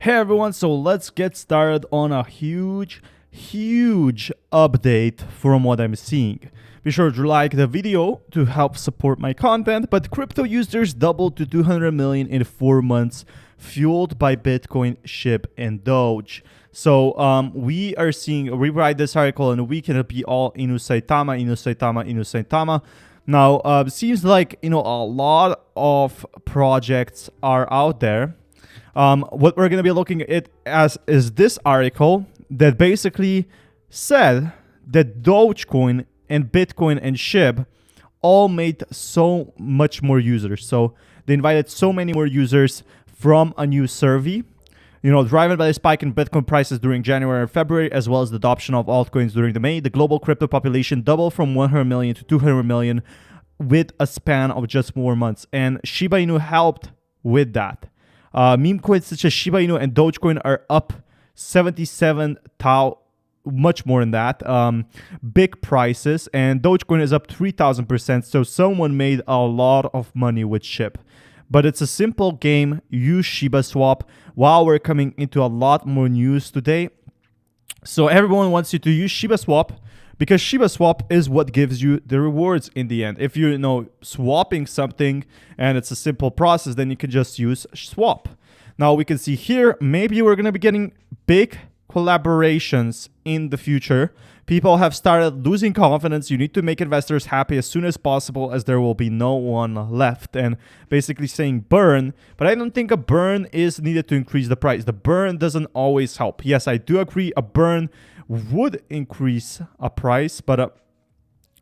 Hey everyone, so let's get started on a huge update from what I'm seeing. Be sure to like the video to help support my content, but crypto users doubled to 200 million in 4 months, fueled by Bitcoin, SHIB, and Doge. So we are seeing, rewrite this article and we can be all Inu Saitama. Now, seems like, a lot of projects are out there. What we're going to be looking at is this article that basically said that Dogecoin and Bitcoin and SHIB all made so much more users. So they invited so many more users from a new survey, driven by the spike in Bitcoin prices during January and February, as well as the adoption of altcoins during the May. The global crypto population doubled from 100 million to 200 million with a span of just 4 months. And Shiba Inu helped with that. Meme coins such as Shiba Inu and Dogecoin are up 77 tau, much more than that. Big prices, and Dogecoin is up 3,000%. So someone made a lot of money with SHIB. But it's a simple game. Use Shiba Swap. Wow, we're coming into a lot more news today. So everyone wants you to use Shiba Swap, because Shiba Swap is what gives you the rewards in the end. If you're swapping something and it's a simple process, then you can just use Swap. Now we can see here, maybe we're going to be getting big collaborations in the future. People have started losing confidence. You need to make investors happy as soon as possible, as there will be no one left. And basically saying burn, but I don't think a burn is needed to increase the price. The burn doesn't always help. Yes, I do agree a burn would increase a price, but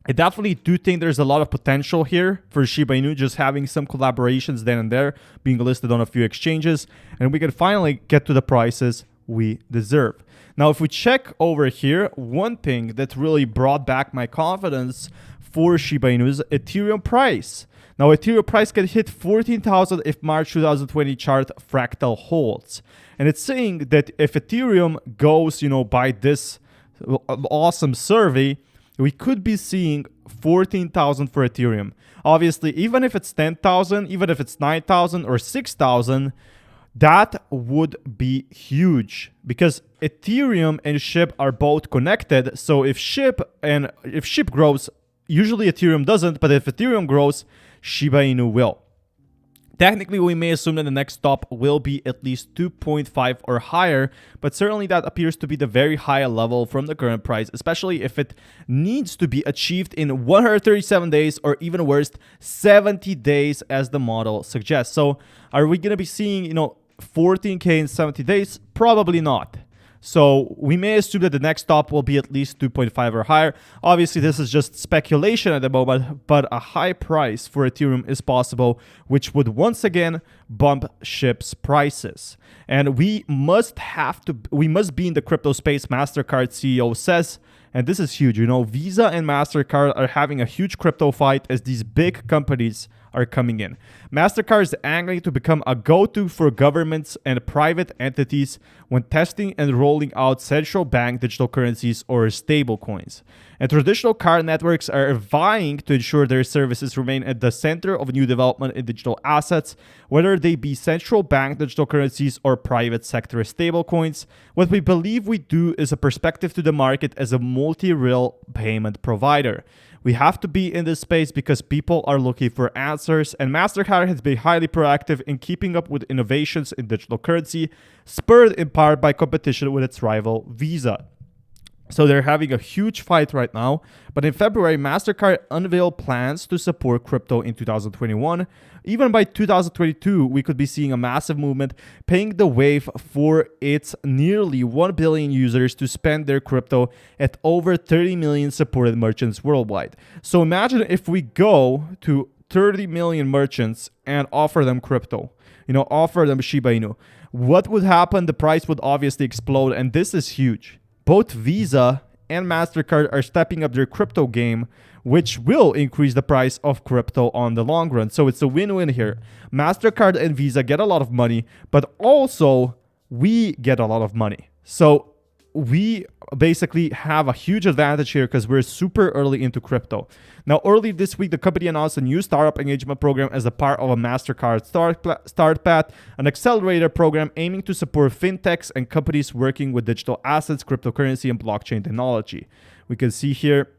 I definitely do think there's a lot of potential here for Shiba Inu, just having some collaborations then and there, being listed on a few exchanges, and we can finally get to the prices we deserve. Now, if we check over here, one thing that really brought back my confidence for Shiba Inu is Ethereum price. Now, Ethereum price can hit 14,000 if March 2020 chart fractal holds. And it's saying that if Ethereum goes, by this awesome survey, we could be seeing 14,000 for Ethereum. Obviously, even if it's 10,000, even if it's 9,000 or 6,000, that would be huge, because Ethereum and SHIB are both connected. So if SHIB grows, usually Ethereum doesn't, but if Ethereum grows, Shiba Inu will. Technically, we may assume that the next stop will be at least 2.5 or higher, but certainly that appears to be the very high level from the current price, especially if it needs to be achieved in 137 days or even worse, 70 days as the model suggests. So are we going to be seeing, 14K in 70 days? Probably not. So we may assume that the next stop will be at least 2.5 or higher. Obviously, this is just speculation at the moment, but a high price for Ethereum is possible, which would once again bump SHIB's prices. And we must be in the crypto space, MasterCard CEO says. And this is huge. Visa and MasterCard are having a huge crypto fight as these big companies are coming in. MasterCard is angling to become a go-to for governments and private entities when testing and rolling out central bank digital currencies or stablecoins. And traditional card networks are vying to ensure their services remain at the center of new development in digital assets, whether they be central bank digital currencies or private sector stablecoins. What we believe we do is a perspective to the market as a multi-rail payment provider. We have to be in this space because people are looking for answers, and MasterCard has been highly proactive in keeping up with innovations in digital currency, spurred in part by competition with its rival Visa. So they're having a huge fight right now. But in February, MasterCard unveiled plans to support crypto in 2021. Even by 2022, we could be seeing a massive movement, paving the way for its nearly 1 billion users to spend their crypto at over 30 million supported merchants worldwide. So imagine if we go to 30 million merchants and offer them crypto, offer them Shiba Inu. What would happen? The price would obviously explode, and this is huge. Both Visa and MasterCard are stepping up their crypto game, which will increase the price of crypto on the long run. So it's a win-win here. MasterCard and Visa get a lot of money, but also we get a lot of money. So we basically have a huge advantage here because we're super early into crypto. Now, early this week, the company announced a new startup engagement program as a part of a MasterCard Start Path, an accelerator program aiming to support fintechs and companies working with digital assets, cryptocurrency, and blockchain technology. We can see here,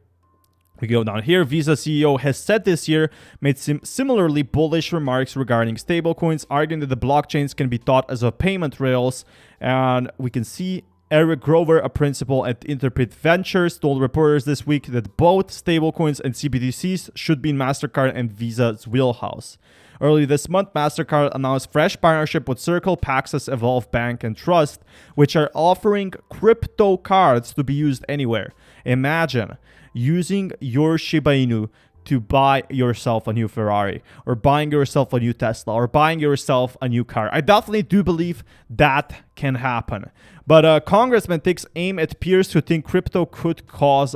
we go down here, Visa CEO has said this year made similarly bullish remarks regarding stablecoins, arguing that the blockchains can be thought as a payment rails. And we can see Eric Grover, a principal at Interpret Ventures, told reporters this week that both stablecoins and CBDCs should be in MasterCard and Visa's wheelhouse. Early this month, MasterCard announced fresh partnership with Circle, Paxos, Evolve Bank, and Trust, which are offering crypto cards to be used anywhere. Imagine using your Shiba Inu to buy yourself a new Ferrari, or buying yourself a new Tesla, or buying yourself a new car. I definitely do believe that can happen. But a congressman takes aim at peers who think crypto could cause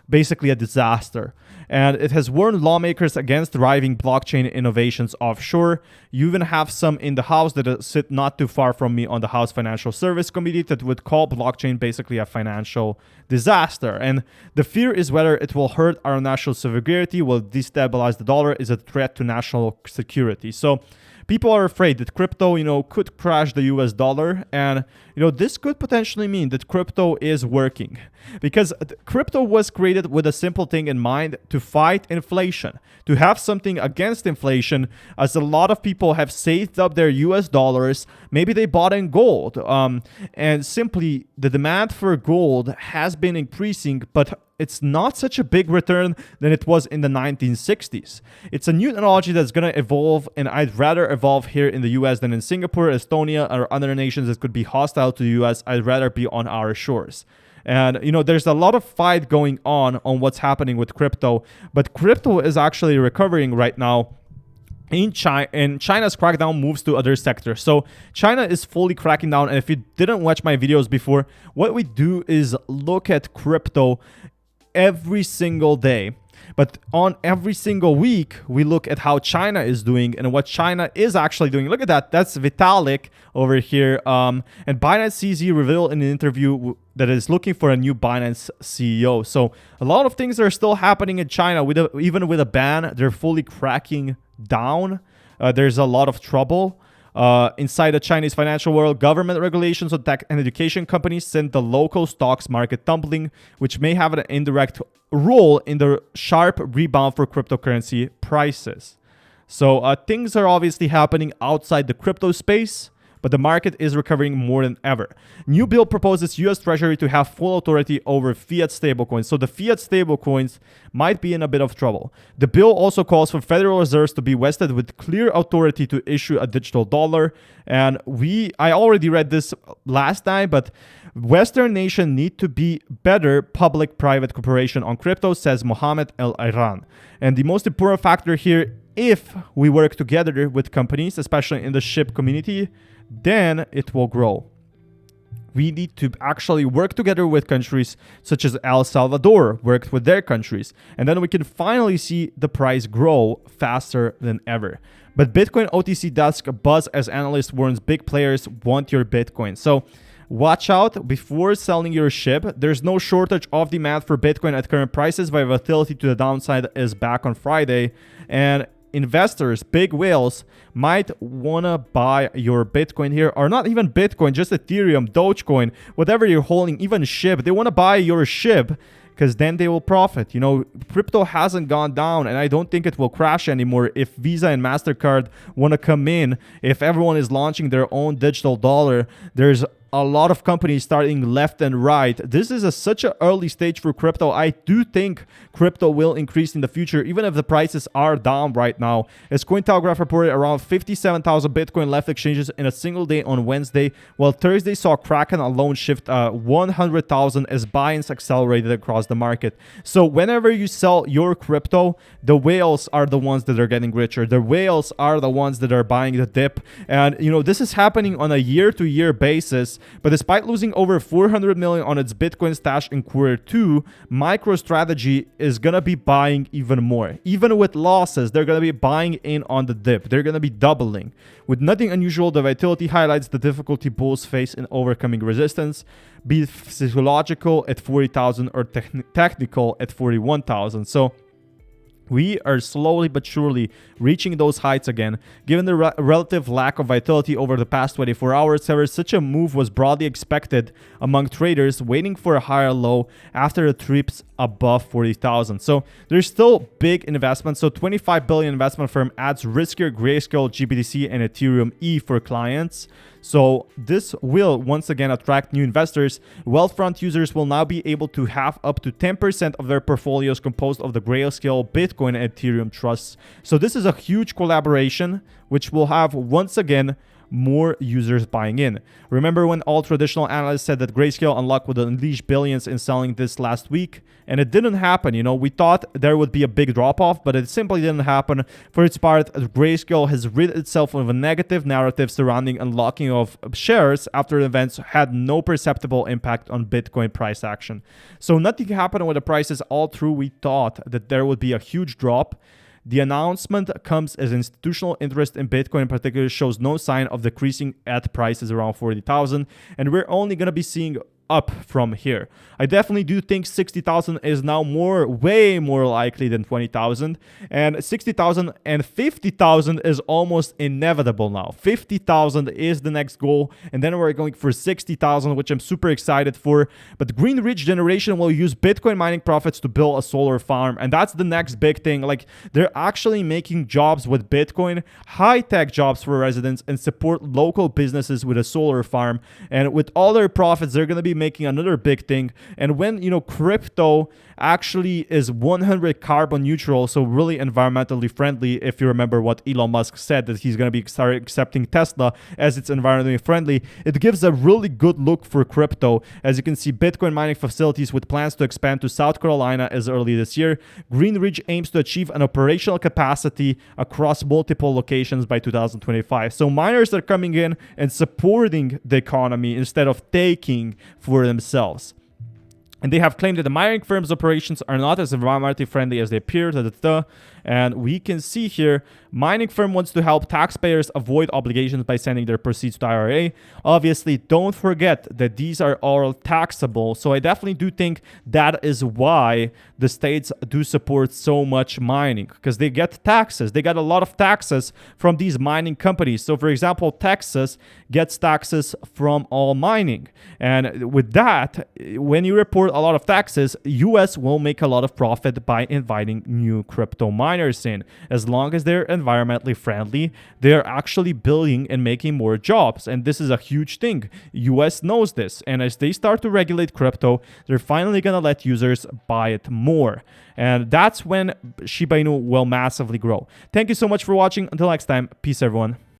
basically a disaster. And it has warned lawmakers against driving blockchain innovations offshore. You even have some in the House that sit not too far from me on the House Financial Service Committee that would call blockchain basically a financial disaster. And the fear is whether it will hurt our national sovereignty, will destabilize the dollar, is a threat to national security. So people are afraid that crypto, could crash the US dollar. And, this could potentially mean that crypto is working. Because crypto was created with a simple thing in mind: to fight inflation, to have something against inflation, as a lot of people have saved up their US dollars. Maybe they bought in gold. And simply the demand for gold has been increasing, but it's not such a big return than it was in the 1960s. It's a new technology that's going to evolve, and I'd rather evolve here in the US than in Singapore, Estonia, or other nations that could be hostile to the US. I'd rather be on our shores. And, there's a lot of fight going on what's happening with crypto, but crypto is actually recovering right now. And China's crackdown moves to other sectors. So China is fully cracking down. And if you didn't watch my videos before, what we do is look at crypto every single day. But on every single week, we look at how China is doing and what China is actually doing. Look at that. That's Vitalik over here. And Binance CZ revealed in an interview that is looking for a new Binance CEO. So a lot of things are still happening in China. Even with a ban, they're fully cracking down. There's a lot of trouble. Inside the Chinese financial world, government regulations on tech and education companies sent the local stocks market tumbling, which may have an indirect role in the sharp rebound for cryptocurrency prices. So things are obviously happening outside the crypto space, but the market is recovering more than ever. New bill proposes U.S. Treasury to have full authority over fiat stablecoins. So the fiat stablecoins might be in a bit of trouble. The bill also calls for Federal Reserves to be vested with clear authority to issue a digital dollar. And I already read this last time, but Western nations need to be better public-private cooperation on crypto, says Mohammed El Iran. And the most important factor here, if we work together with companies, especially in the SHIB community, then it will grow. We need to actually work together with countries such as El Salvador worked with their countries, and then we can finally see the price grow faster than ever. But Bitcoin OTC desk buzz as analyst warns big players want your Bitcoin. So watch out before selling your SHIB. There's no shortage of demand for Bitcoin at current prices. Volatility to the downside is back on Friday, and investors, big whales, might want to buy your Bitcoin here, or not even Bitcoin, just Ethereum, Dogecoin, whatever you're holding, even SHIB. They want to buy your SHIB because then they will profit. Crypto hasn't gone down, and I don't think it will crash anymore if Visa and MasterCard want to come in. If everyone is launching their own digital dollar, there's a lot of companies starting left and right. This is such an early stage for crypto. I do think crypto will increase in the future, even if the prices are down right now. As Cointelegraph reported, around 57,000 Bitcoin left exchanges in a single day on Wednesday, while Thursday saw Kraken alone shift 100,000 as buy-ins accelerated across the market. So whenever you sell your crypto, the whales are the ones that are getting richer. The whales are the ones that are buying the dip. And, this is happening on a year-to-year basis. But despite losing over 400 million on its Bitcoin stash in Q2, MicroStrategy is going to be buying even more. Even with losses, they're going to be buying in on the dip. They're going to be doubling. With nothing unusual, the volatility highlights the difficulty bulls face in overcoming resistance, be it physiological at 40,000 or technical at 41,000. So we are slowly but surely reaching those heights again. Given the relative lack of vitality over the past 24 hours, however, such a move was broadly expected among traders waiting for a higher low after the trips above 40,000. So there's still big investment. So 25 billion investment firm adds riskier Grayscale, GBTC, and Ethereum E for clients. So this will once again attract new investors. Wealthfront users will now be able to have up to 10% of their portfolios composed of the Grayscale, Bitcoin, and Ethereum trusts. So this is a huge collaboration which will have once again more users buying in. Remember when all traditional analysts said that Grayscale Unlock would unleash billions in selling this last week? And it didn't happen. You know, we thought there would be a big drop-off, but it simply didn't happen. For its part, Grayscale has rid itself of a negative narrative surrounding unlocking of shares after the events had no perceptible impact on Bitcoin price action. So nothing happened with the prices all through. We thought that there would be a huge drop. The announcement comes as institutional interest in Bitcoin in particular shows no sign of decreasing at prices around 40,000, and we're only going to be seeing up from here. I definitely do think 60,000 is now way more likely than 20,000, and 60,000 and 50,000 is almost inevitable now. 50,000 is the next goal, and then we're going for 60,000, which I'm super excited for. But Green Ridge Generation will use Bitcoin mining profits to build a solar farm, and that's the next big thing. Like, they're actually making jobs with Bitcoin, high-tech jobs for residents, and support local businesses with a solar farm. And with all their profits, they're going to be making another big thing. And when, you know, crypto actually is 100 carbon neutral, so really environmentally friendly, if you remember what Elon Musk said, that he's going to be start accepting Tesla as it's environmentally friendly, it gives a really good look for crypto. As you can see, Bitcoin mining facilities with plans to expand to South Carolina as early this year. Green Ridge aims to achieve an operational capacity across multiple locations by 2025. So miners are coming in and supporting the economy instead of taking for themselves. And they have claimed that the mining firm's operations are not as environmentally friendly as they appear. And we can see here, mining firm wants to help taxpayers avoid obligations by sending their proceeds to IRA. Obviously, don't forget that these are all taxable. So I definitely do think that is why the states do support so much mining, because they get taxes. They get a lot of taxes from these mining companies. So for example, Texas gets taxes from all mining. And with that, when you report a lot of taxes, US will make a lot of profit by inviting new crypto miners in. As long as they're environmentally friendly, they're actually building and making more jobs. And this is a huge thing. US knows this. And as they start to regulate crypto, they're finally going to let users buy it more. And that's when Shiba Inu will massively grow. Thank you so much for watching. Until next time, peace everyone.